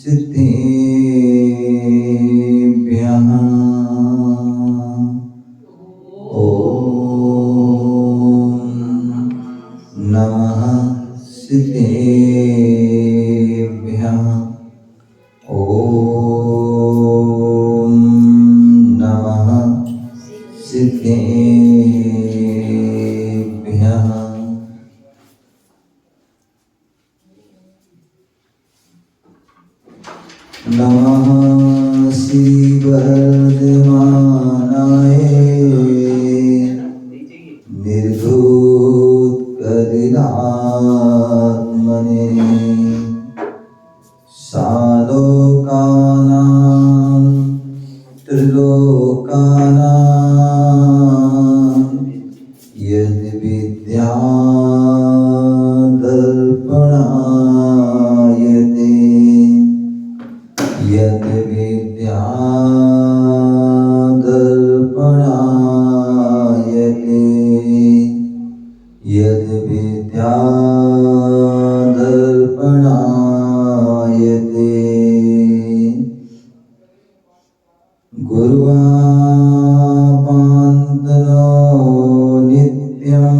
सिद्धेभ्यः नमः सिद्धेभ्यः ॐ नमः सिद्धेभ्यः। नमः श्रीवर्धमानाय निर्धूतकलिलात्मने सालोकानां त्रिलोकानां यद्विद्यादर्पणायते यद्विद्यादर्पणायते यद्विद्यादर्पणायते गुरुवापान्तनो नित्यं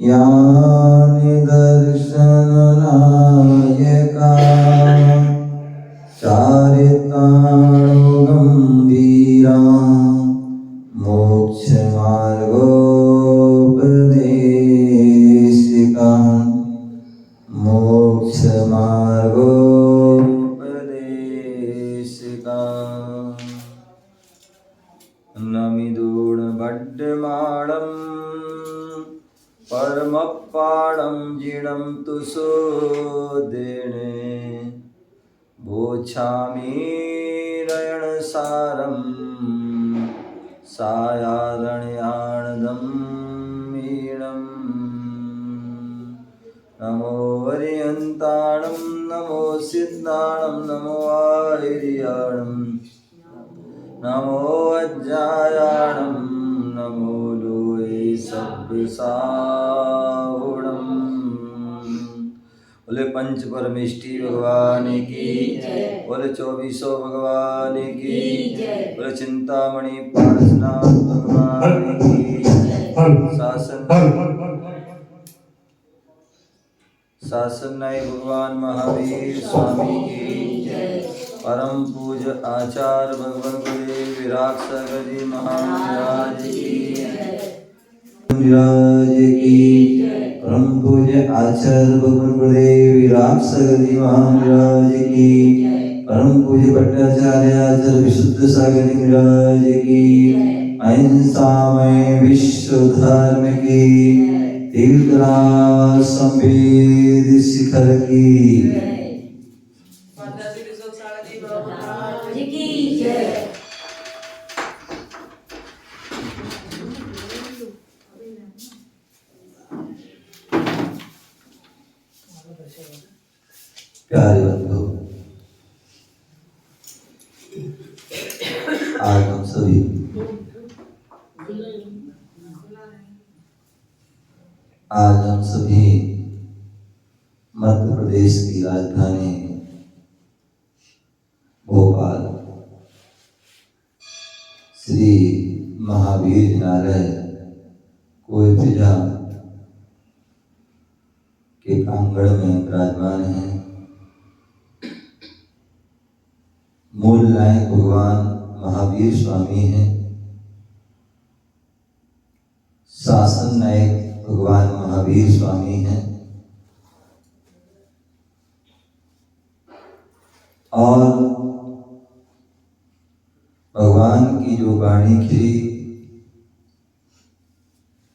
यानि दर्शननायका चारिताणो गम्भीरा मोक्षमार्गोपदेशिका मोक्षमार्गोपदेशिका नमिदूढभड्डमाणं परमपाणं जीर्णं तु सोदेणे भोछामीरयणसारं सायारण्यानदं मीणम् नमो हरिहन्ताणं नमो सिद्धाणं नमो आहिर्याणं नमो अज्जायाणं नमो लोये सब्बसाहुणम्। बोले पंच परमेष्टि भगवान की बोले 2400 भगवान की बोले चिंतामणि पारसनाथ भगवान की शासन नायक भगवान महावीर स्वामी की परम पूज्य आचार्य भगवान गुरुदेव विराट सागर जी महाराज की परम पूज्य आचार्य भगवान गुरुदेव विराट सागर जी महाराज की परम पूज्य भट्टाचार्य आचार्य विशुद्ध सागर जी महाराज की अहिंसामय विश्व धर्म की तीर्थराज संवेद शिखर की प्यारे बंधु, आज हम सभी मध्य प्रदेश की राजधानी भोपाल श्री महावीर जिनालय कोयफिजा के प्रांगण में विराजमान हैं। मूल नायक भगवान महावीर स्वामी हैं, शासन नायक भगवान महावीर स्वामी हैं और भगवान की जो वाणी खिली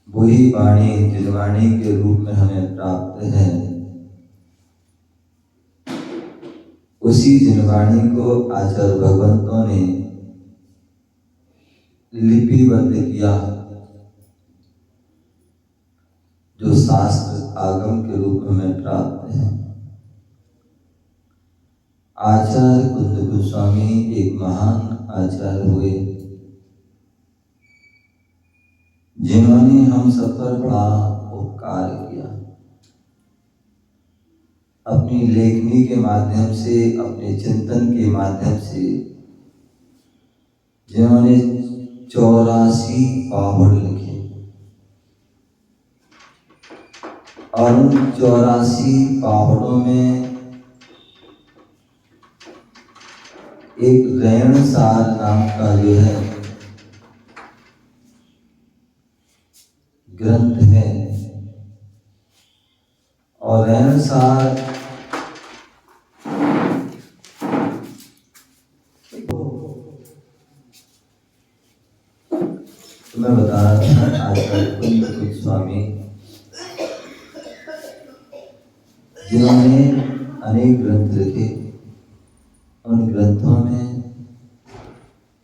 वही वाणी जिनवाणी के रूप में हमें प्राप्त है। उसी जिनवाणी को आचार्य भगवंतों ने लिपिबद्ध किया, जो शास्त्र आगम के रूप में हमें प्राप्त है। आचार्य कुंद गोस्वामी एक महान आचार्य हुए, जिन्होंने हम सब पर बड़ा उपकार किया। अपनी लेखनी के माध्यम से, अपने चिंतन के माध्यम से, जिन्होंने 84 पावड़ लिखे और उन 84 पावड़ों में एक रैणसार नाम का जो है ग्रंथ है। और रैणसार तो मैं बता रहा था आजकल कुछ स्वामी जिन्होंने अनेक ग्रंथ लिखे, उन ग्रंथों में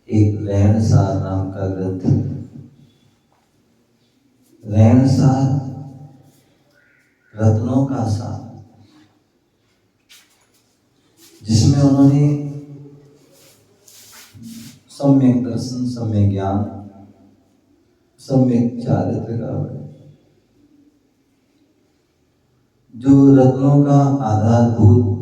एक रैणसार नाम का ग्रंथ है। रैणसार रत्नों का सार, जिसमें उन्होंने सम्यक दर्शन, सम्यक ज्ञान, सम्यक चारित्र का वर्णन, जो रत्नों का आधारभूत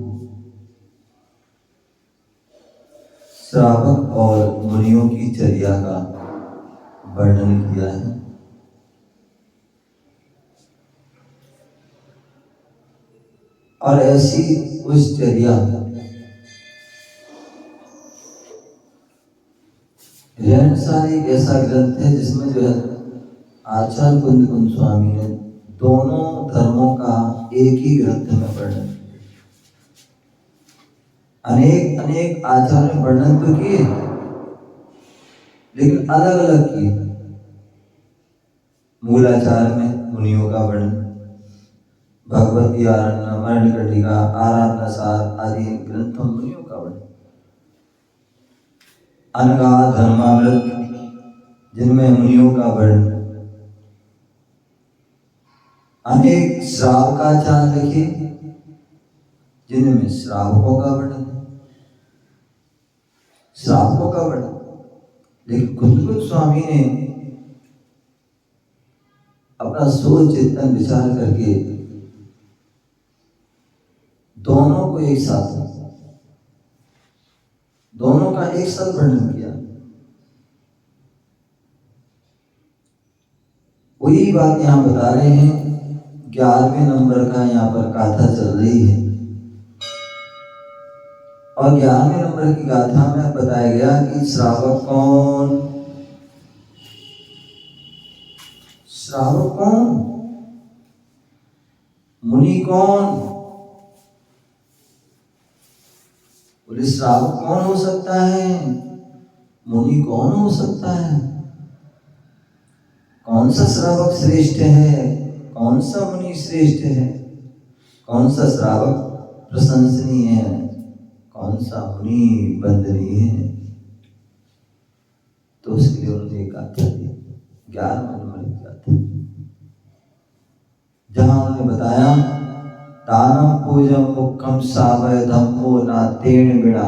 श्रावक और मुनियों की चर्या का वर्णन किया है। और ऐसी उस चर्या रैणसार एक ऐसा ग्रंथ है जिसमें जो है आचार्य कुंद स्वामी ने दोनों धर्मों का एक ही ग्रंथ में वर्णन, अनेक अनेक आचार्य वर्णन तो किए लेकिन अलग अलग किए। मूलाचार में मुनियों का वर्णन, भगवती आरण्य, मरणकटिका, आराधना सार आदि ग्रंथों में मुनियों का वर्णन। अनगा धर्मामृत जिनमें मुनियों का वर्णन। अनेक श्रावकाचार लिखे जिनमें श्रावकों का वर्णन, श्रावकों का वर्णन। लेकिन कुंद स्वामी ने अपना सोच चिंतन विचार करके दोनों को एक साथ, दोनों का एक साथ वर्णन किया। वही बात यहां बता रहे हैं। 11वें नंबर का यहाँ पर गाथा चल रही है और 11वें नंबर की गाथा में बताया गया कि श्रावक कौन, श्रावक कौन, मुनि कौन। बोले श्रावक कौन हो सकता है, मुनि कौन हो सकता है, कौन सा श्रावक श्रेष्ठ है, कौन सा मुनि श्रेष्ठ है, कौन सा श्रावक प्रशंसनीय है, कौन सा मुनि वंदनीय है। तो उसके लिए उन्होंने एक गाथा दी, 11वें नंबर की गाथा, जहां उन्होंने बताया दानम पूजम मुखम सावय धम्मो नातेन बिना।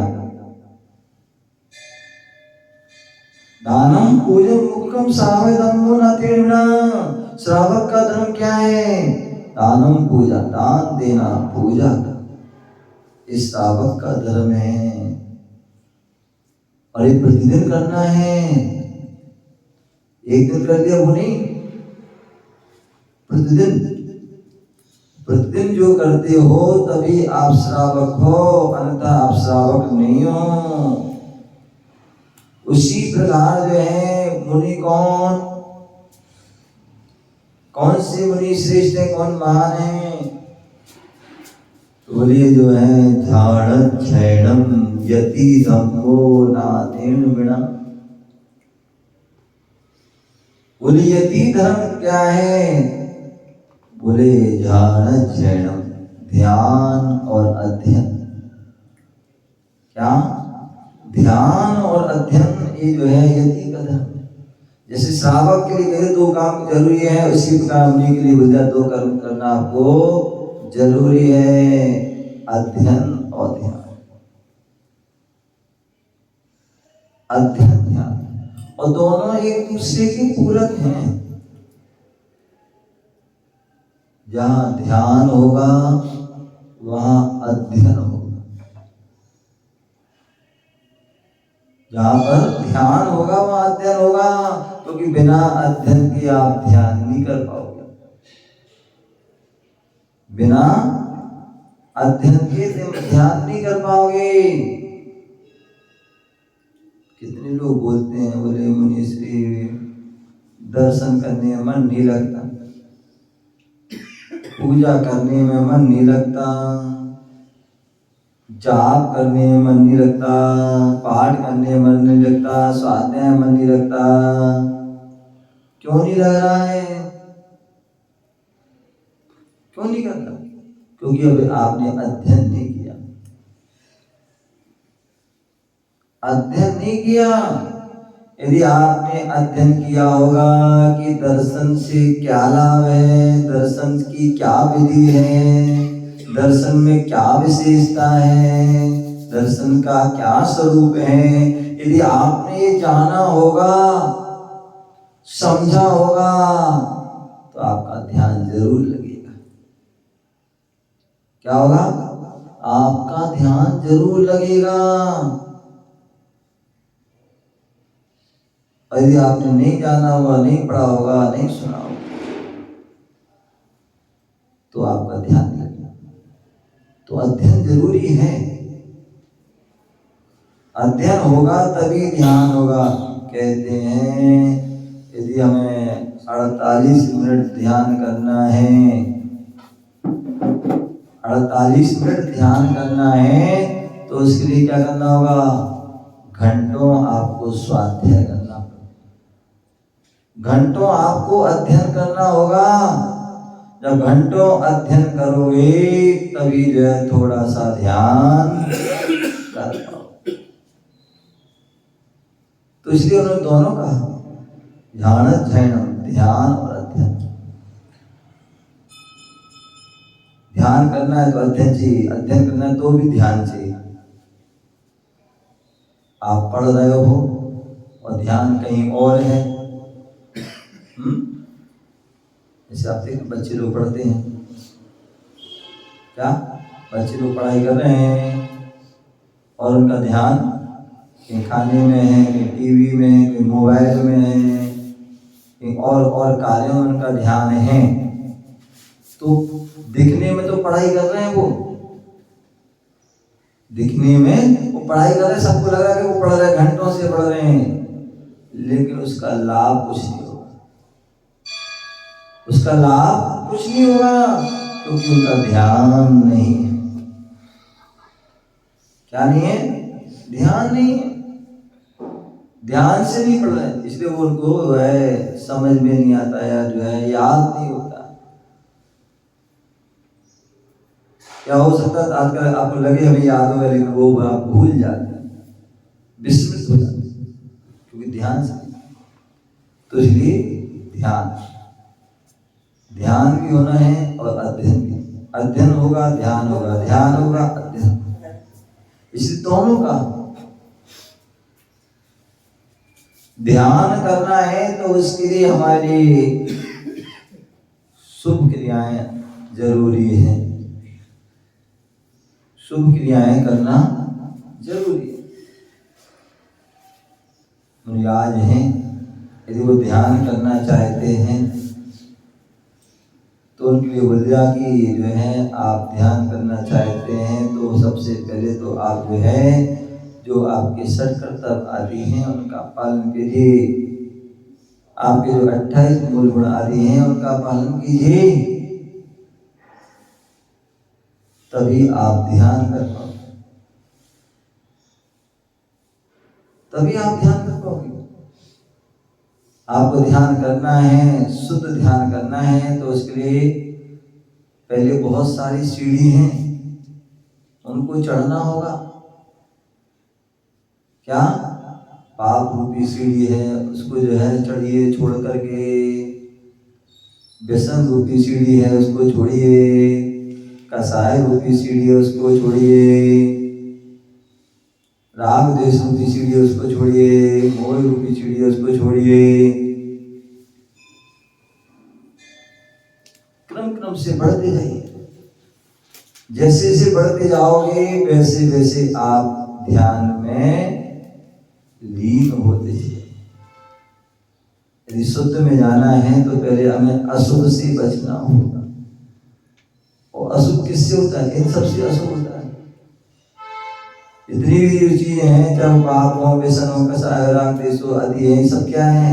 दानम पूजम मुखम सावय धम्मो नातेन बिना। श्रावक का धर्म क्या है? दानम पूजा, दान देना, पूजा। इस श्रावक का धर्म है और ये प्रतिदिन करना है। एक दिन कर दिया वो नहीं, प्रतिदिन, प्रतिदिन जो करते हो तभी आप श्रावक हो, अन्यथा आप श्रावक नहीं हो। उसी प्रकार जो है मुनि कौन, कौन से मुनि श्रेष्ठ है, कौन महान है? तो बोलिए जो है ध्यान क्षैणम यति धम्मो नातेन बिना। बोले यति धर्म क्या है? बोले ध्यान क्षैणम, ध्यान और अध्ययन। क्या? ध्यान और अध्ययन, ये जो है यति का धर्म। जैसे श्रावक के लिए 2 काम जरूरी है, उसी प्रकार मुनि के लिए विद्या 2 कर्म करना आपको जरूरी है, अध्ययन और ध्यान। अध्ययन ध्यान, और दोनों एक दूसरे के पूरक हैं। जहां ध्यान होगा वहां अध्ययन होगा। जहां पर ध्यान होगा वहां अध्ययन होगा, क्योंकि बिना अध्ययन के आप ध्यान नहीं कर पाओगे। बिना अध्ययन के तुम ध्यान नहीं कर पाओगे। कितने लोग बोलते हैं, बोले मुनीश्री दर्शन करने में मन नहीं लगता, पूजा करने में मन नहीं लगता, जाप करने में मन नहीं लगता, पाठ करने में मन नहीं लगता, स्वाध्याय में मन नहीं लगता। क्यों नहीं लग रहा है? क्यों नहीं करता? क्योंकि अभी आपने अध्ययन नहीं किया। अध्ययन नहीं किया। यदि आपने अध्ययन किया होगा कि दर्शन से क्या लाभ है, दर्शन की क्या विधि है, दर्शन में क्या विशेषता है, दर्शन का क्या स्वरूप है, यदि आपने ये जाना होगा, समझा होगा, तो आपका ध्यान जरूर लगेगा। क्या होगा? आपका ध्यान जरूर लगेगा। यदि आपने नहीं जाना होगा, नहीं पढ़ा होगा, नहीं सुना होगा, तो आपका ध्यान नहीं लगेगा। तो अध्ययन जरूरी है। अध्ययन होगा तभी ध्यान होगा। कहते हैं यदि हमें 48 मिनट ध्यान करना है, 48 मिनट ध्यान करना है, तो उसके लिए क्या करना होगा? घंटों आपको स्वाध्याय करना होगा, घंटों आपको अध्ययन करना होगा। जब घंटों अध्ययन करोगे तभी जो है थोड़ा सा ध्यान कर पाओगे। तो इसलिए उन्होंने दोनों कहा, ध्यान अध्ययन, ध्यान और अध्ययन। ध्यान करना है तो अध्ययन चाहिए, अध्ययन करना है तो भी ध्यान चाहिए। आप पढ़ रहे हो और ध्यान कहीं और है। जैसे आप देखते बच्चे लोग पढ़ते हैं, क्या बच्चे लोग पढ़ाई कर रहे हैं और उनका ध्यान कहीं खाने में है, कहीं टीवी में है, कहीं मोबाइल में है, कहीं और कार्यों में उनका ध्यान है। तो दिखने में तो पढ़ाई कर रहे हैं, वो दिखने में वो पढ़ाई कर रहे हैं, सबको लग रहा है कि वो पढ़ रहे हैं, घंटों से पढ़ रहे हैं, लेकिन उसका लाभ कुछ नहीं होगा। उसका लाभ कुछ नहीं होगा क्योंकि उनका ध्यान नहीं है। क्या नहीं है? ध्यान नहीं है। ध्यान से नहीं पढ़ रहे, इसलिए वो उनको जो है समझ में नहीं आता या जो है याद नहीं होता। क्या हो सकता है आजकल आपको लगे हमें याद होगा, लेकिन वो आप भूल जाते हैं, विस्मृत हो जाते हैं, क्योंकि ध्यान से। तो इसलिए ध्यान भी होना है और अध्ययन भी। अध्ययन होगा ध्यान होगा, ध्यान होगा अध्ययन होगा, इसलिए दोनों का। ध्यान करना है तो उसके लिए हमारी शुभ क्रियाएं जरूरी है। शुभ क्रियाएं करना जरूरी है। मुनिराज हैं, यदि वो ध्यान करना चाहते हैं तो उनके लिए बोल दिया कि जो है आप ध्यान करना चाहते हैं तो सबसे पहले तो आप जो है जो आपके षट कर्तव्य आदि हैं उनका पालन कीजिए। आपके जो 28 मूल गुण आदि हैं उनका पालन कीजिए, तभी आप ध्यान कर पाओगे। तभी आप ध्यान कर पाओगे। आपको ध्यान करना है, शुद्ध ध्यान करना है, तो उसके लिए पहले बहुत सारी सीढ़ी हैं, उनको चढ़ना होगा। क्या? पाप रूपी सीढ़ी है, उसको जो है चढ़िए छोड़ करके। व्यसन रूपी सीढ़ी है, उसको छोड़िए। कसाय रूपी सीढ़ी है, उसको छोड़िए। राग द्वेष रूपी सीढ़ी है, उसको छोड़िए। मोह रूपी सीढ़ी है, उसको छोड़िए। क्रम क्रम से बढ़ते जाइए। जैसे जैसे बढ़ते जाओगे वैसे वैसे आप ध्यान में लीन होते जाओगे। यदि शुद्ध में जाना है तो पहले हमें अशुद्ध से बचना होगा। और अशुद्ध किससे होता है? इन सबसे अशुद्ध होता है। इतनी भी रुचि है, चाहे पाप हो, व्यसन हो, कसाय, राग, द्वेष हो, आदि है, सब क्या है?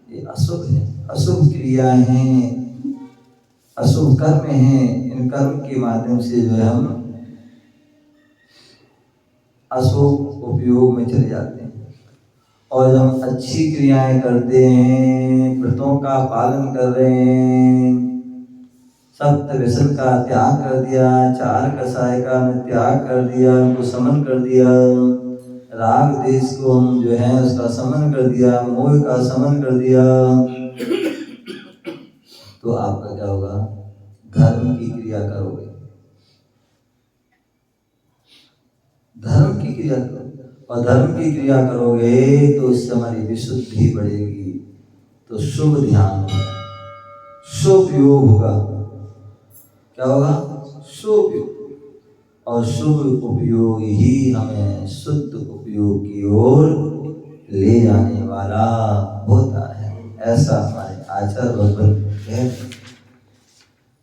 ये अशुभ है, अशुभ क्रिया है, अशुभ कर्म है। इन कर्म के माध्यम से जो है हम अशुभ उपयोग में चले जाते हैं। और जब हम अच्छी क्रियाएं करते हैं, व्रतों का पालन कर रहे हैं, सप्त व्यसन का त्याग कर दिया, चार कसाय का त्याग कर दिया, उनको समन कर दिया, राग देश को हम जो है उसका समन कर दिया, मोह का समन कर दिया, तो आपका क्या होगा? धर्म की क्रिया करोगे, धर्म की क्रिया करोगे। और धर्म की क्रिया करोगे तो उससे हमारी विशुद्धि बढ़ेगी, तो शुभ ध्यान होगा, शुभ योग होगा। क्या होगा? शुभ योग। और शुभ उपयोग ही हमें शुद्ध उपयोग की ओर ले जाने वाला होता है, ऐसा हमारे आचार्य भगवान कहते हैं।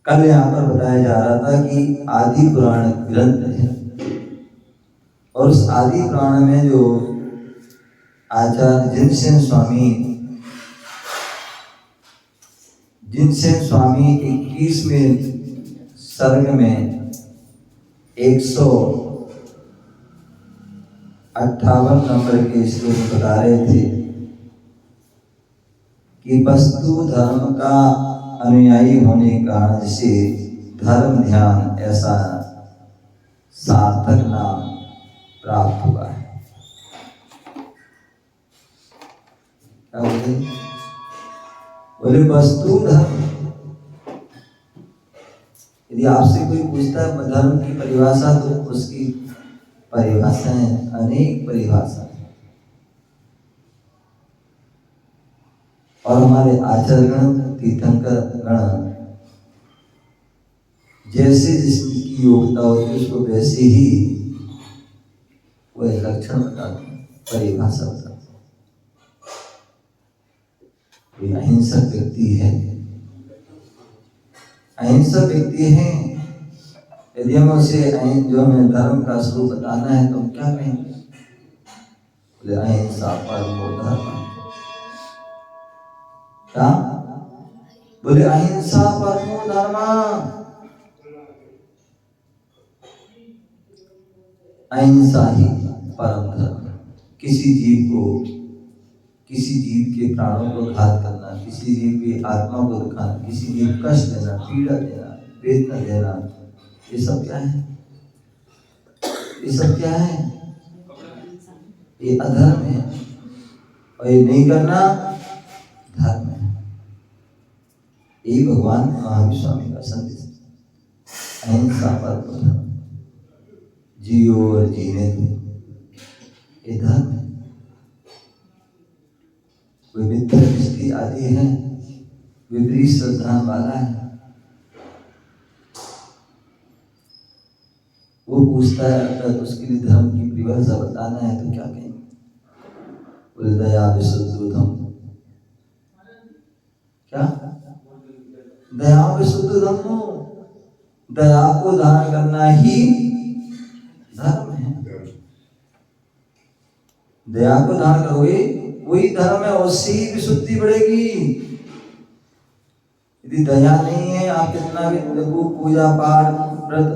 कल यहाँ पर बताया जा रहा था कि आदि पुराण ग्रंथ है, और उस आदि पुराण में जो आचार्य जिनसेन स्वामी 21वें सर्ग में 158 नंबर के श्लोक बता रहे थे कि वस्तु धर्म का अनुयायी होने के कारण से धर्म ध्यान ऐसा सार्थक नाम प्राप्त हुआ है। क्या बोले? वस्तु धर्म। यदि आपसे कोई पूछता है धर्म की परिभाषा, तो उसकी परिभाषाएं अनेक परिभाषा, और हमारे आचार्यगण तीर्थंकर गण जैसे जिसकी योग्यता होती है उसको वैसे ही वह लक्षण बताते हैं, परिभाषा बताते हैं। कोई अहिंसक व्यक्ति है, अहिंसक व्यक्ति है, यदि हम उसे जो हमें धर्म का स्वरूप बताना है तो हम क्या कहेंगे? बोले अहिंसा परमो धर्म। क्या बोले? अहिंसा परमो धर्म। अहिंसा ही परम धर्म। किसी जीव के प्राणों को घात करना, किसी जीव की आत्मा को दुखाना, किसी जीव को कष्ट देना, पीड़ा देना, वेदना देना, ये सब क्या है? ये सब क्या है? ये अधर्म है, और ये नहीं करना धर्म है। यही भगवान महावीर स्वामी का संदेश, अहिंसा परमो धर्म, जियो और जीने दो, ये धर्म है। कोई मिथ्या दृष्टि आदि है, विपरीत श्रद्धा वाला है, वो पूछता है अगर उसके लिए धर्म की परिभाषा बताना है तो क्या कहेंगे? बोले दया विशुद्ध धम्म। क्या? दया विशुद्ध धम्म। दया को धारण करना ही धर्म है। दया को धारण करोगे वही धर्म है, उससे ही विशुद्धि बढ़ेगी। यदि दया नहीं है, आप कितना भी पूजा पाठ व्रत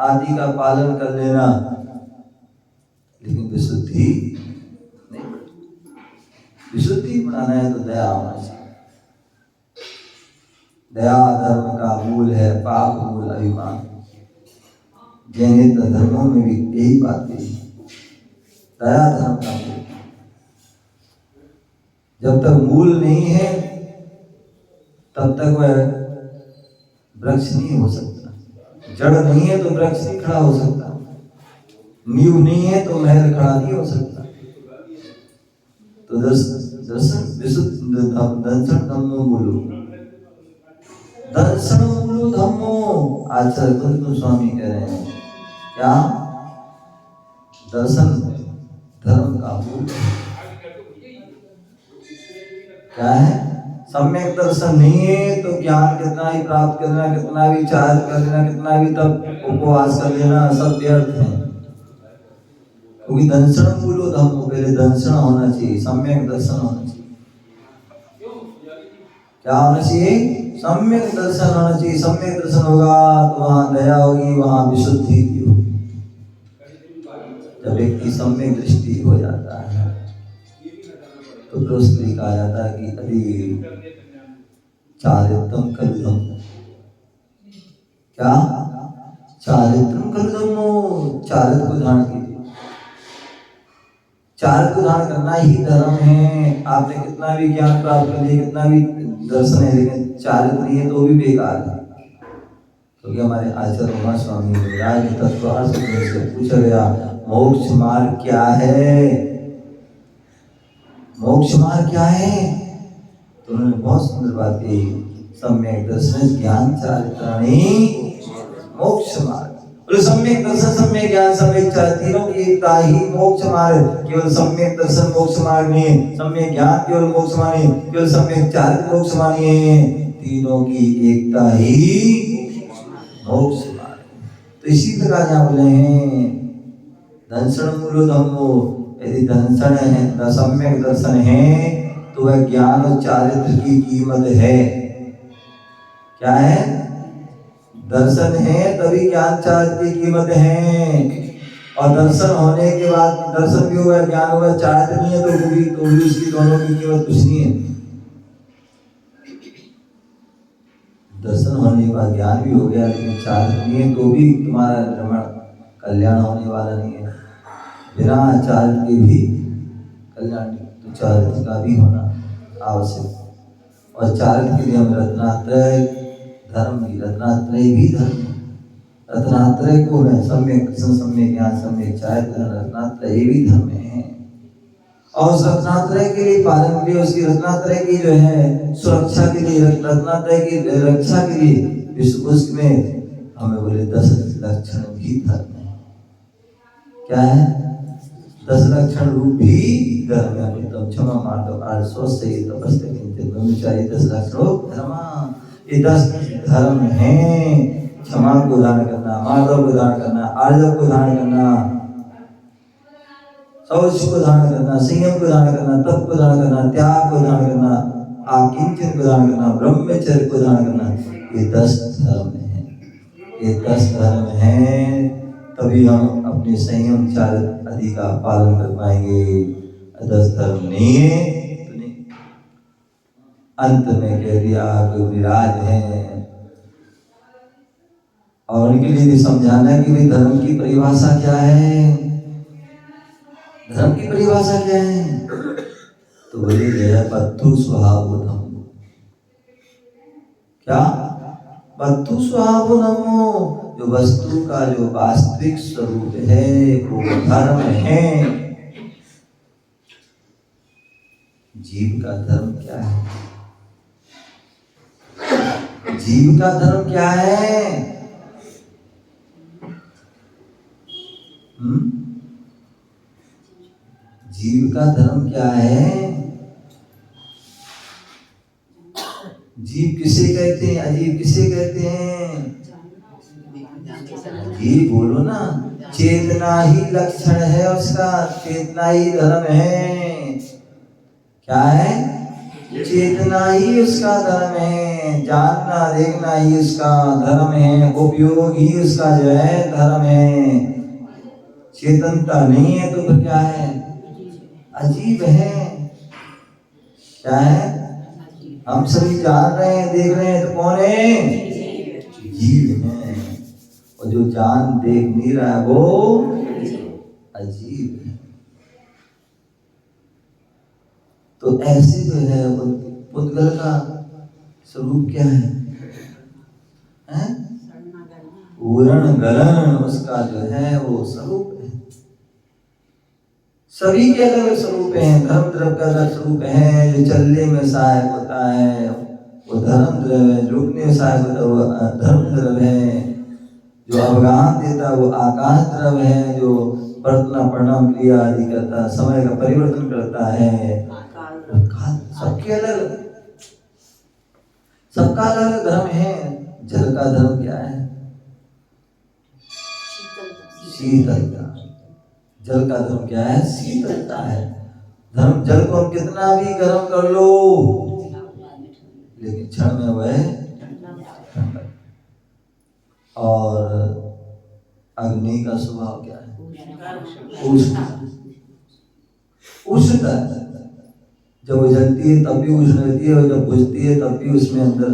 आदि का पालन कर लेना, लेकिन विशुद्धि नहीं। विशुद्धि बढ़ाना है तो दया होना चाहिए। दया धर्म का मूल है, पाप मूल अभिमान। जैन धर्मों में भी यही बात है, दया धर्म का मूल। जब तक मूल नहीं है तब तक वह वृक्ष नहीं हो सकता। जड़ नहीं है तो वृक्ष नहीं खड़ा हो सकता, नींव नहीं है तो महल खड़ा नहीं हो सकता। तो दर्शन विशुद्ध दर्शन धम्मो मूलो, दर्शन मूलो धम्मो। आचार्य कुंद स्वामी कह रहे हैं क्या दर्शन धर्म का मूल क्या है। सम्यक दर्शन नहीं है तो ज्ञान कितना ही प्राप्त करना, कितना भी चार्ज कर लेना, कितना भी तब उपवास कर लेना, सब व्यर्थ है। क्योंकि दर्शन मूलो धम्मो, पहले दर्शन होना चाहिए, सम्यक दर्शन होना चाहिए। क्या होना चाहिए? सम्यक दर्शन होना चाहिए। सम्यक दर्शन होगा तो वहां दया होगी, वहां विशुद्धि की होगी। जब व्यक्ति सम्यक दृष्टि हो जाता है तो फिर उसके कहा जाता है कि अति चारित्रम कलुधम। क्या चारित्रम कलुधमो, चारित्र को धारण कीजिए। चारित्र को धारण करना ही धर्म है। आपने कितना भी ज्ञान प्राप्त कर लिया, कितना भी दर्शन है, लेकिन चारित्र नहीं है तो भी बेकार है। क्योंकि हमारे आचार्य उमा स्वामी महाराज के तत्वार्थ से पूछा गया मोक्ष मार्ग क्या है, मोक्ष मार्ग क्या है? तो उन्होंने बहुत सुंदर बात कही, सम्यक दर्शन ज्ञान चारित्राणि मोक्ष मार्ग। बोले सम्यक दर्शन, सम्यक ज्ञान, सम्यक चारित्र, तीनों की एकता ही मोक्ष मार्ग। केवल सम्यक दर्शन मोक्ष मार्ग नहीं है, सम्यक ज्ञान केवल मोक्ष मार्ग नहीं, केवल सम्यक चारित्र मोक्ष मार्ग नहीं है, तीनों की एकता ही मोक्ष मार्ग। तो इसी प्रकार यहाँ बोले हैं दर्शन मूलो धम्मो। यदि दर्शन है, सम्यक दर्शन है तो वह ज्ञान और चारित्र की कीमत है। क्या है? दर्शन है तभी ज्ञान चारित्र की कीमत है। और दर्शन होने के बाद दर्शन भी हुआ, ज्ञान हुआ, चारित्र नहीं है तो भी उसकी दोनों की कीमत कुछ नहीं है। दर्शन होने के बाद ज्ञान भी हो गया लेकिन चारित्र नहीं है तो भी तुम्हारा रमण कल्याण होने वाला नहीं है। बिना चारित्र के भी कल्याण नहीं, तो चारित्र का भी होना आवश्यक। और चारित्र के लिए हम रत्नात्रय धर्म भी, रत्नात्रय भी धर्म, रत्नात्रय को है सम्यक दर्शन, सम्यक ज्ञान, सम्यक चारित्र, रत्नात्रय भी धर्म है। और उस रत्नात्रय के लिए पालन के लिए, उसकी रत्नात्रय की जो है सुरक्षा के लिए, रत्नात्रय की रक्षा के लिए उसमें हमें बोले 10 लक्षण भी धर्म है। क्या है? 10 लक्षण रूप भी धर्म है। तो क्षमा मार्ग आर्य से तपस्या ब्रह्मचारी 10 लक्षण धर्म, ये 10 धर्म है। क्षमा को धारण करना, मार्ग को धारण करना, आर्य को धारण करना, शौच को धारण करना, संयम को धारण करना, तप को धारण करना, त्याग को धारण करना, आकिंचन को धारण करना, ब्रह्मचर्य को धारण करना, ये 10 धर्म है। ये 10 धर्म है तभी हम अपने संयम चारित्र आदि का पालन कर पाएंगे। 10 धर्म नहीं है तो नहीं। अंत में कह दिया कोई विराज है और उनके लिए भी समझाना कि भाई धर्म की परिभाषा क्या है। धर्म की परिभाषा क्या है? तो बोले गया बद्धु स्वभाव धम्मो। क्या? बद्धु स्वभाव धम्मो, जो वस्तु का जो वास्तविक स्वरूप है वो धर्म है। जीव का धर्म क्या है? जीव का धर्म क्या है? जीव का धर्म क्या है? जीव किसे कहते हैं? अजीब किसे कहते हैं? जीव बोलो ना। चेतना ही लक्षण है उसका, चेतना ही धर्म है। क्या है? चेतना ही उसका धर्म है, जानना देखना ही उसका धर्म है, उपयोग ही उसका जो है धर्म है। चेतनता नहीं है तो फिर क्या है? अजीब है। क्या है? हम सभी जान रहे हैं, देख रहे हैं तो कौन है? जीव है। और जो जान देख नहीं रहा है वो अजीब है। तो ऐसे जो है पुद्गल का स्वरूप क्या है? पूर्ण गलन उसका जो है वो स्वरूप है। सभी के अलग स्वरूप हैं। धर्म द्रव्य का अलग स्वरूप है जो चलने में सहायक होता है, वो धर्म द्रव्य है, रुकने साहब वो धर्म द्रव्य है, जो अवगाहन देता वो आकाश द्रव्य है, जो प्रार्थना प्रणाम क्रिया आदि करता है, समय का परिवर्तन करता है। सबके अलग, सबका अलग धर्म है। जल का धर्म क्या है? शीतलता। जल का धर्म क्या है? शीतलता है। धर्म जल को हम कितना भी गर्म कर लो लेकिन क्षण में वह ठंडा। और अग्नि का स्वभाव क्या है? उष्णता। जब वो जलती है तब भी उष्ण रहती है, और जब बुझती है तब भी उसमें अंदर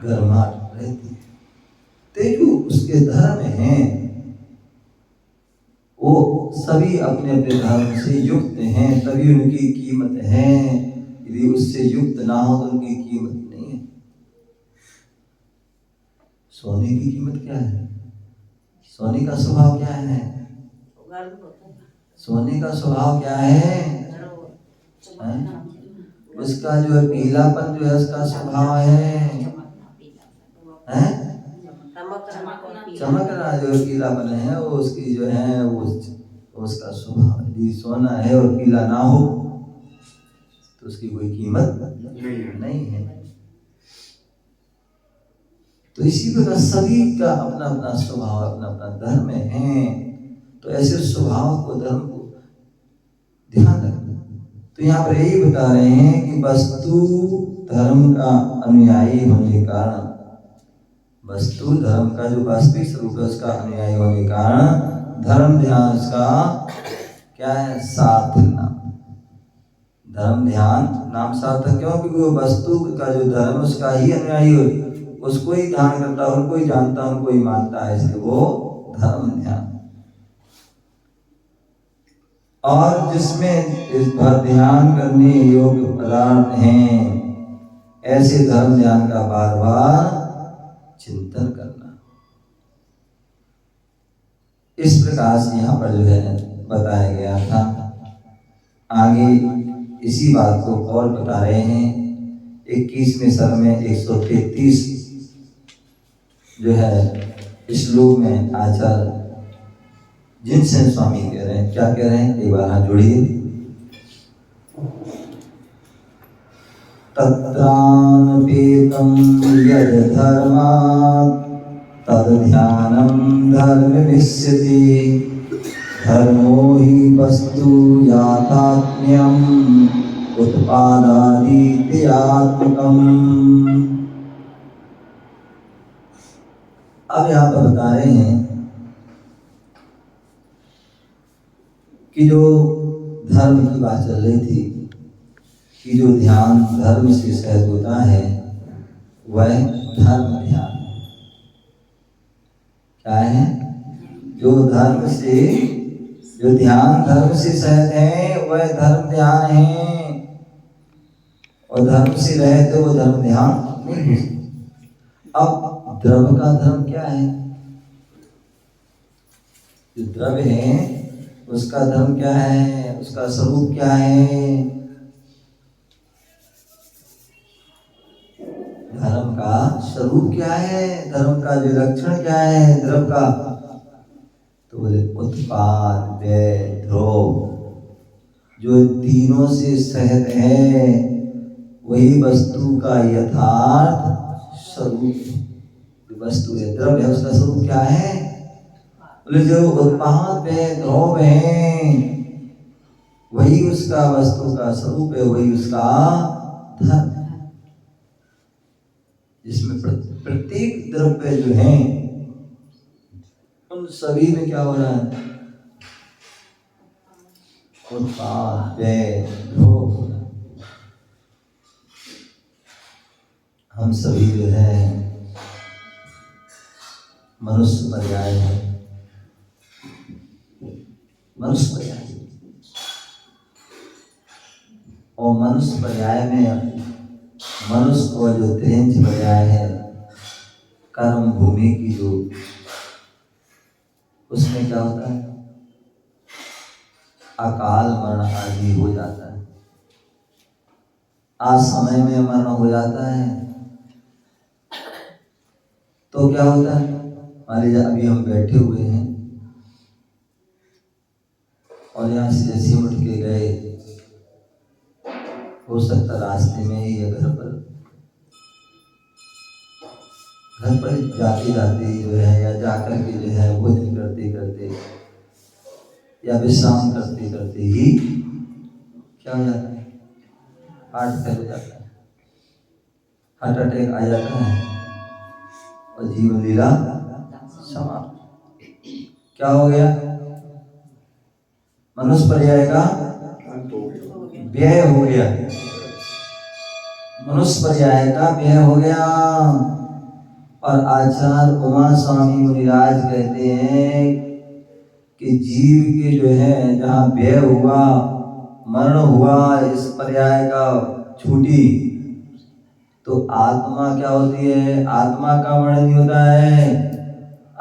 गर्माहट रहती है। तो जो उसके धर्म हैं वो सभी अपने अपने धर्म से युक्त हैं, तभी उनकी कीमत है। यदि उससे युक्त ना हो तो उनकी कीमत नहीं है। सोने की कीमत क्या है? सोने का स्वभाव क्या है? सोने का स्वभाव क्या है? उसका जो है पीलापन जो है उसका स्वभाव है, चमकना जो पीलापन है वो उसकी जो है वो उसका स्वभाव। यदि सोना है और पीला ना हो तो उसकी कोई कीमत नहीं है। तो इसी प्रकार सभी का अपना अपना स्वभाव, अपना अपना धर्म है। तो ऐसे स्वभाव को, धर्म को ध्यान रखना। तो यहाँ पर यही बता रहे हैं कि वस्तु धर्म का अनुयायी होने के कारण, वस्तु धर्म का जो वास्तविक स्वरूप है उसका अनुयायी होने के कारण धर्म ध्यान उसका क्या है? सार्थक नाम। धर्म ध्यान नाम सार्थक क्यों? क्योंकि वो वस्तु का जो धर्म उसका ही अनुयायी हो, उसको ही ध्यान करता, उनको ही जानता, उनको ही मानता है, इसलिए वो धर्म ध्यान। और जिसमें इस पर ध्यान करने योग्य पदार्थ हैं, ऐसे धर्म ध्यान का बार बार चिंतन करना। इस प्रकार से यहाँ पर जो है बताया गया था। आगे इसी बात को और बता रहे हैं 21वें सर्ग में 133 जो है श्लोक में आचार्य जिनसेन स्वामी कह रहे हैं। क्या कह रहे हैं? एक बार हाथ जोड़िए। तत्रानुपेतं यद धर्मात् तद ध्यानं धर्ममिष्यति, धर्मो हि वस्तु याथात्म्यम् उत्पादादित्यात्मकम्। अब यहाँ पर बता रहे हैं कि जो धर्म की बात चल रही थी कि जो ध्यान धर्म से सहज होता है वह धर्म ध्यान क्या है? जो धर्म से, जो ध्यान धर्म से सहज है वह धर्म ध्यान है, और धर्म से रहे तो वो धर्म ध्यान नहीं हो सकता। अब द्रव्य का धर्म क्या है? जो द्रव्य है उसका धर्म क्या है? उसका स्वरूप क्या है? धर्म का स्वरूप क्या है? धर्म का जो लक्षण क्या है द्रव्य का? तो बोले उत्पाद, व्यय, ध्रुव। जो तीनों से सहित है वही वस्तु का यथार्थ स्वरूप। वस्तु है, द्रव्य है, उसका स्वरूप क्या है? बोले जो उत्पाद व्यय ध्रुव है वही उसका वस्तु का स्वरूप है, वही उसका धर्म है। जिसमें प्रत्येक द्रव्य जो है उन सभी में क्या हो रहा है? उत्पाद व्यय ध्रुव। हम सभी जो है मनुष्य पर्याय है, मनुष्य पर्याय। और मनुष्य पर्याय में मनुष्य और जो त्रिंच पर्याय है कर्म भूमि की, जो उसमें क्या होता है? अकाल मरण आदि हो जाता है। आज समय में मरण हो जाता है तो क्या होता है? मान लीजिए अभी हम बैठे हुए हैं और यहाँ से जैसे उठ के गए, हो सकता रास्ते में ही या घर पर जाते जाते जो है या जाकर के जो है भोजन करते करते या विश्राम करते करते ही क्या हो जाता है? हार्ट अटैक हो जाता है, हार्ट अटैक आ जाता है और जीवन लीला समाप्त। क्या हो गया? मनुष्य पर्याय का व्यय हो गया, मनुष्य पर्याय का व्यय हो गया। और आचार्य उमा स्वामी मुनिराज कहते हैं कि जीव के जो है जहाँ व्यय हुआ, मरण हुआ, इस पर्याय का छूटी, तो आत्मा क्या होती है? आत्मा का मरण नहीं होता है,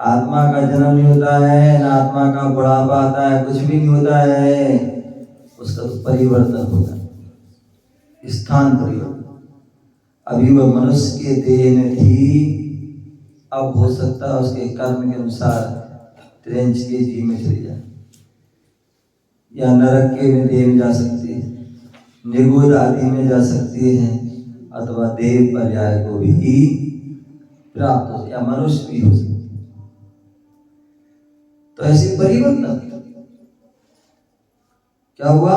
आत्मा का जन्म नहीं होता है, ना आत्मा का बुढ़ापा आता है, कुछ भी नहीं होता है। उसका तो परिवर्तन होता है, स्थान परिवर्तन। अभी वह मनुष्य के देह में थी, अब हो सकता है उसके कर्म के अनुसार त्रेंच के जी में चली जाए, या नरक के में देह में जा सकती है, निगुद आदि में जा सकती है, अथवा देव पर्याय को भी प्राप्त हो, या मनुष्य भी हो सकता है। तो ऐसे परिवर्तन क्या हुआ?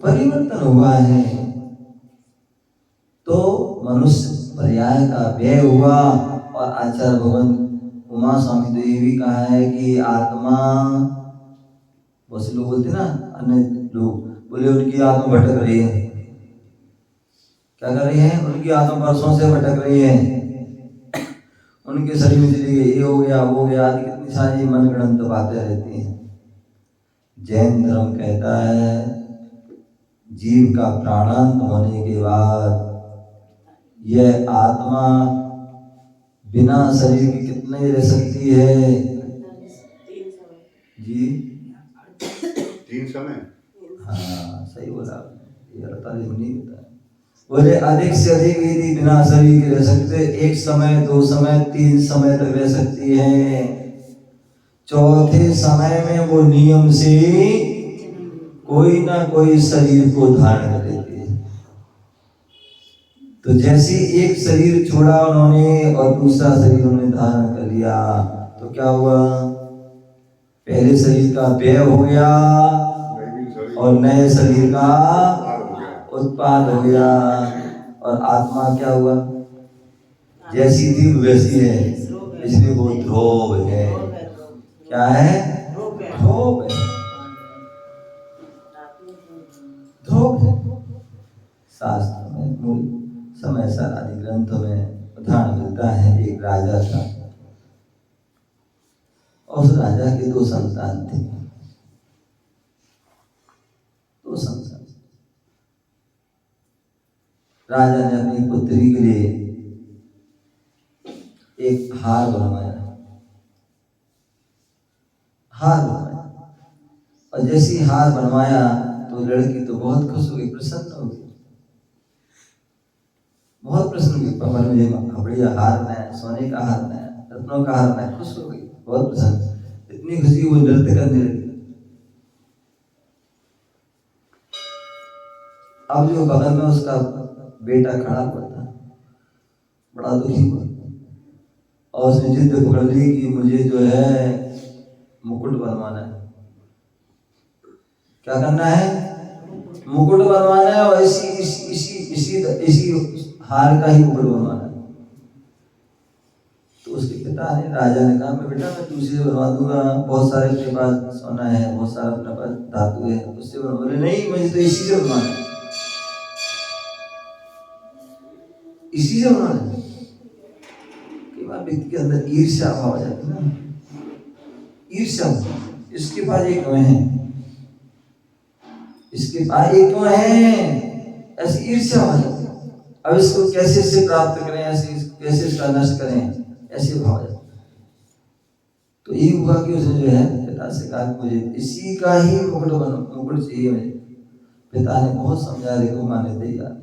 परिवर्तन हुआ है। तो मनुष्य पर्याय का व्यय हुआ। और आचार्य भगवान उमा स्वामी तो ये भी कहा है कि आत्मा, बहुत से लोग बोलते ना, अन्य लोग बोले उनकी आत्मा भटक रही है। क्या कर रही है? उनकी आत्मा वर्षों से भटक रही है, उनके शरीर में चली गई, ये हो गया वो हो गया आदि कितनी सारी मनगढ़ंत बातें रहती हैं। जैन धर्म कहता है जीव का प्राणांत होने के बाद यह आत्मा बिना शरीर के कितने रह सकती है? जी 3 समय। हाँ सही बोला आपने, 48 नहीं होता है। बोले अधिक से अधिक यदि बिना शरीर के रह सकते, 1 समय 2 समय 3 समय तक रह सकती है। चौथे समय में वो नियम से कोई ना कोई शरीर को धारण कर लेती है। तो जैसे एक शरीर छोड़ा उन्होंने और दूसरा शरीर उन्होंने धारण कर लिया, तो क्या हुआ? पहले शरीर का व्यय हो गया और नए शरीर का उत्पाद हो गया। और आत्मा क्या हुआ? जैसी थी वैसी है, इसलिए वो ध्रुव है। क्या है? ध्रुव है, ध्रुव है। शास्त्र में मूल समय सार आदि ग्रंथों में उदाहरण मिलता है। एक राजा था, उस राजा के 2 संतान थे, 2 संतान। राजा ने अपनी पुत्री के लिए एक हार बनवाया, हार बनवाया। और जैसी हार बनवाया तो लड़की तो बहुत खुश हो गई, प्रसन्न हो गई, बहुत प्रसन्न हुई। पापा ने मुझे बढ़िया हार बनाया, सोने का हार बनाया, रत्नों का हार बनाया, खुश हो गई, बहुत प्रसन्न। इतनी खुशी वो नृत्य करने लगी। अब जो बगल में उसका बेटा खड़ा हुआ था, बड़ा दुखी हुआ और उसने जिद पकड़ ली कि मुझे जो है मुकुट बनवाना है। क्या करना है? मुकुट बनवाना है, और इसी हार का ही मुकुट बनवाना है। तो उसके पिता ने, राजा ने कहा, मैं बेटा मैं तुझसे बनवा दूंगा, बहुत सारे अपने पास सोना है, बहुत सारा अपने पास धातु है, उससे बनवा। बोले नहीं, मुझे तो इसी से बनवाना है, इसी से बनवाना है। कई बार व्यक्ति के अंदर ईर्ष्या भाव आ जाता है ना, ईर्ष्या, इसके पास एक क्यों है, इसके पास एक क्यों है, ऐसी ईर्ष्या हो जाती है। अब इसको कैसे इससे प्राप्त करें, ऐसे कैसे इसका नष्ट करें, ऐसे भाव आ जाता है। तो ये हुआ कि उसने जो है पिता से कहा मुझे इसी का ही मुकुट चाहिए मुझे। पिता ने बहुत समझाया, देखो माने तैयार।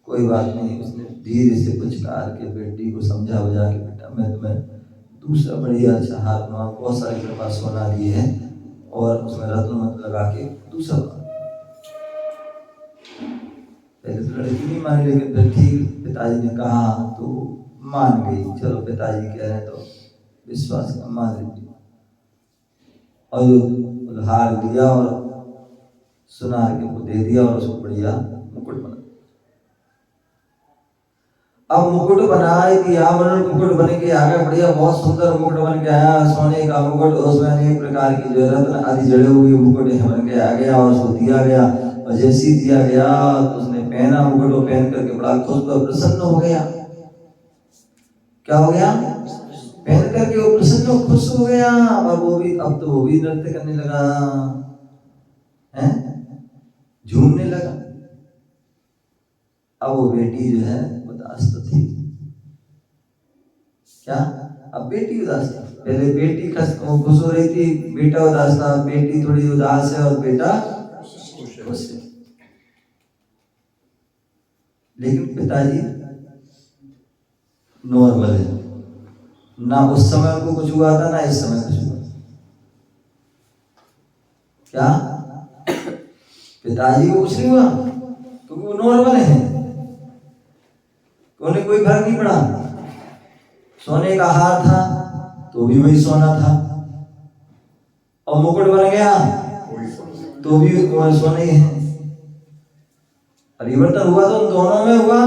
कोई बात नहीं। उसने धीरे से कुछ कार के बेटी को समझा बुझा के, बेटा मैं तुम्हें दूसरा बढ़िया अच्छा हार बनवा, बहुत सारे मेरे पास सोना दिए है और उसमें रत्न मत लगा के दूसरा। पहले तो लड़की नहीं मानी, लेकिन फिर ठीक पिताजी ने कहा तो मान गई। चलो पिताजी कह रहे हैं तो विश्वास का मान लीजिए। और जो हार दिया और सुनार के को दे दिया और उसको बढ़िया मुकुट बना। अब मुकुट बना दिया, मुकुट बन के आगे बढ़िया बहुत सुंदर मुकुट बन के आया, सोने का मुकुट, उसमें अनेक प्रकार की जो रत्न आदि जड़े हुए मुकुट बन के आ गया और उसको दिया गया। और जैसे ही दिया गया तो उसने पहना मुकुट, को पहन करके बड़ा खुश प्रसन्न हो गया। क्या हो गया? पहन करके वो प्रसन्न खुश हो गया। और वो भी अब तो वो भी नृत्य करने लगा, हैं, झूमने लगा। अब वो बेटी जो है उदास तो थी। क्या? अब बेटी उदास थी। पहले बेटी खुश हो रही थी, बेटा उदास था। बेटी थोड़ी उदास है और बेटा खुश है। लेकिन पिताजी नॉर्मल है, ना उस समय उनको कुछ हुआ था ना इस समय कुछ हुआ। क्या? पिताजी को कुछ नहीं हुआ क्योंकि वो नॉर्मल है, उन्हें कोई फर्क नहीं पड़ा। सोने का हार था तो भी वही सोना था, और मुकुट बन गया तो भी सोने ही है। परिवर्तन हुआ तो उन दोनों में हुआ।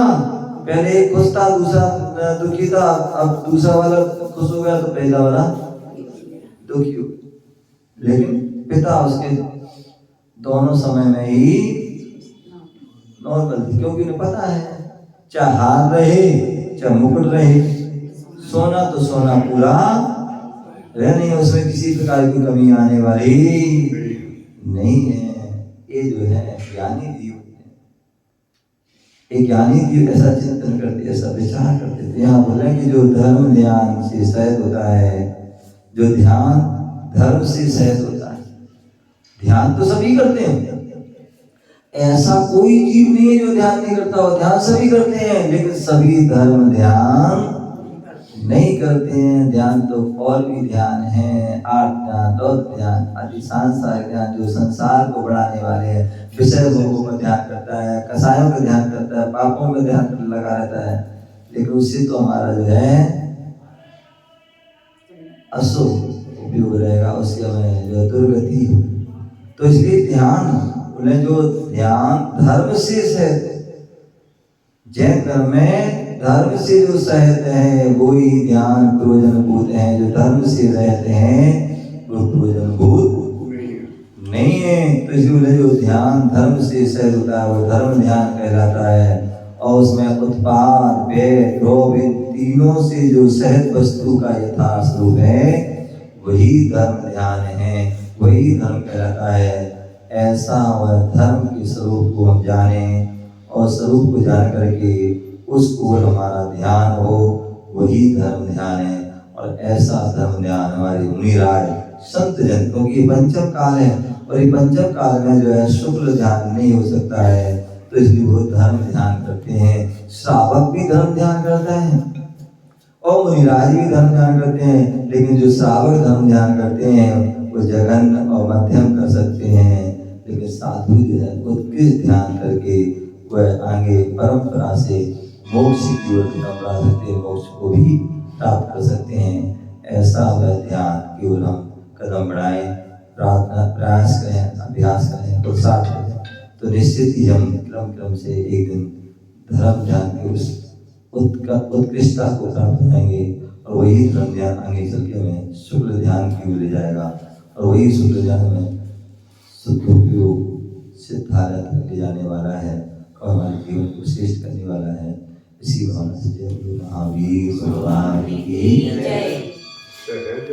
पहले एक खुश था, दूसरा दुखी था। अब दूसरा वाला खुश हो गया तो पहला वाला दुखी हो गया। लेकिन पिता उसके दोनों समय में ही नॉर्मल थे, क्योंकि उन्हें पता है चाहे हार रहे चाहे मुकुट रहे, सोना तो सोना पूरा नहीं, उसमें किसी प्रकार की कमी आने वाली नहीं है। ये जो है ज्ञानी जीव, एक ज्ञानी जीव ऐसा चिंतन करते, ऐसा विचार करते थे। यहाँ बोले कि जो धर्म ध्यान से सहित होता है, जो ध्यान धर्म से सहित होता है। ध्यान तो सभी करते हैं, ऐसा कोई जीव नहीं है जो ध्यान नहीं करता हो। ध्यान सभी करते हैं, लेकिन सभी धर्म ध्यान नहीं करते हैं। ध्यान तो और भी ध्यान है, आर्थ ध्यान, दौत ध्यान आदि सांसारिक ध्यान, जो संसार को बढ़ाने वाले हैं। विषय भोगों का ध्यान करता है, कसायों का ध्यान करता है, पापों में ध्यान लगा रहता है, लेकिन उससे तो हमारा जो है अशुभ उपयोग रहेगा, उससे हमें जो दुर्गति हो। तो इसलिए ध्यान बोले जो ध्यान धर्म से सहित, जैन धर्म में धर्म से जो सहित है वो ही ध्यान प्रयोजनभूत है। जो धर्म से रहते हैं वो प्रयोजनभूत नहीं है। तो इसलिए जो ध्यान धर्म से सहित होता है वो धर्म ध्यान कहलाता है। और उसमें उत्पाद, व्यय, द्रव्य, तीनों से जो सहित वस्तु का यथार्थ स्वरूप है वही धर्म ध्यान है, वही धर्म कहलाता है। ऐसा वह धर्म के स्वरूप को हम जाने और स्वरूप को जान करके उसको हमारा ध्यान हो, वही धर्म ध्यान है। और ऐसा धर्म ध्यान हमारे मुनिराज संत जन, क्योंकि ये पंचम काल है और ये पंचम काल में जो है शुक्ल ध्यान नहीं हो सकता है, तो इसलिए वो धर्म ध्यान करते हैं। श्रावक भी धर्म ध्यान करता है और मुनिराज भी धर्म ध्यान करते हैं, लेकिन जो श्रावक धर्म ध्यान करते हैं वो जघन्य और मध्यम कर सकते हैं, लेकिन साधु जो है उत्कृष्ट ध्यान करके वह आगे परंपरा से मोक्ष की ओर बढ़ा सकते हैं, मोक्ष को भी प्राप्त कर सकते हैं। ऐसा वह ध्यान की ओर हम कदम बढ़ाएं, प्रार्थना प्रयास करें, अभ्यास करें, पुरुषार्थ करें, तो निश्चित ही हम क्रम से एक दिन धर्म ध्यान की उस उत्कृष्टता को प्राप्त करेंगे। और वही धर्म ध्यान आगे चल के हमें शुक्ल ध्यान की ओर ले जाएगा, और वही शुक्ल ध्यान में सदुपयोग सिद्धार्थ ले जाने वाला है और हमारे जीवन को श्रेष्ठ करने वाला है। इसी भावना से जय गुरु महावीर भगवान की जय।